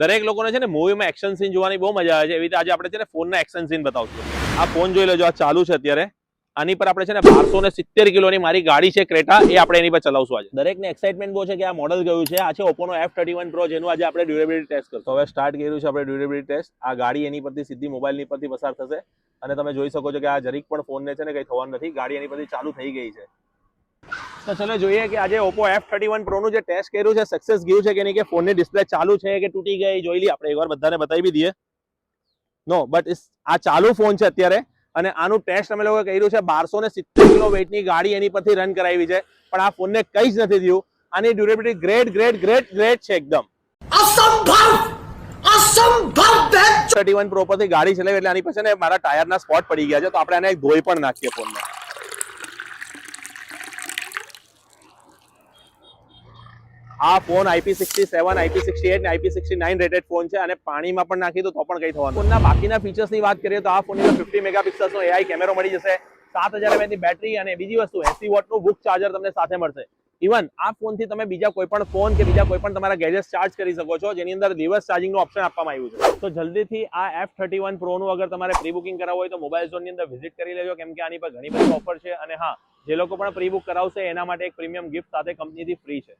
દરેક લોકોને છે ને મૂવીમાં એક્શન સીન જોવાની બહુ મજા આવે છે, એવી રીતે આજે આપણે છે ને ફોનના એક્શન સીન બતાવશું. આ ફોન જોઈ લેજો, આ ચાલુ છે અત્યારે. આની પર આપણે છે ને 1270 કિલોની મારી ગાડી છે ક્રેટા, એ આપણે એની પર ચલાવશું આજે. દરેકને એક્સાઇટમેન્ટ બહુ છે કે આ મોડલ ગયું છે. આ છે ઓપ્પોનો F31 Pro, જેનું આજે આપણે ડ્યુરેબિલિટી ટેસ્ટ કરશું. હવે સ્ટાર્ટ કર્યું છે આપણે ડ્યુરેબિલિટી ટેસ્ટ. આ ગાડી એની પરથી સીધી મોબાઈલની પરથી પસાર થશે અને તમે જોઈ શકો છો કે આ જરીક પણ ફોનને છે ને કંઈ થવાનું નથી. ગાડી એની પરથી ચાલુ થઈ ગઈ છે. તો ચલો જોઈએ કે આજે ઓપ્પો F31 Pro નું જે ટેસ્ટ કર્યું છે સક્સેસ ગયું છે કે નહીં, કે ફોનની ડિસ્પ્લે ચાલુ છે કે તૂટી ગઈ, જોઈ લઈએ આપણે એકવાર, બધાને બતાવી બી દઈએ. નો બટ આ ચાલુ ફોન છે અત્યારે અને આનું ટેસ્ટ અમે લોકો કર્યું છે. 1270 કિલો વેઇટની ગાડી એની પરથી રન કરાવી છે, પણ આ ફોનને કંઈ જ નથી થયું. આની ડ્યુરેબિલિટી ગ્રેટ છે એકદમ. અસંભવ 31 Pro પરથી ગાડી ચલાવી એટલે આની પછી મારા ટાયરના સ્પોટ પડી ગયા છે, તો આપણે આને ધોઈ પણ નાખીએ ફોનને. આ ફોન IP67, IP68 ને IP69 રેટેડ ફોન છે અને પાણીમાં પણ નાખી દો તો પણ કંઈ થવાનું. ફોનના બાકીના ફીચર્સની વાત કરીએ તો આ ફોનની 50 મેગાપિક્સલનો AI કેમેરો મળી જશે, 7000 mAhની બેટરી અને બીજી વસ્તુ 80 વોટનું બુક ચાર્જર તમને સાથે મળશે. ઇવન આ ફોનથી તમે બીજા કોઈ પણ ફોન કે બીજા કોઈ પણ તમારા ગેજેટ્સ ચાર્જ કરી શકો છો, જેની અંદર રિવર્સ ચાર્જિંગનું ઓપ્શન આપવામાં આવ્યું છે. તો જલ્દીથી આ F31 Pro નું અગર તમારે પ્રી બુકિંગ કરાવવું હોય તો મોબાઈલ ઝોનની અંદર વિઝિટ કરી લેજો, કેમ કે આની પર ઘણી બધી ઓફર છે. અને હા, જે લોકો પણ પ્રી બુક કરાવશે એના માટે એક પ્રીમિયમ ગિફ્ટ સાથે કંપનીથી ફ્રી છે.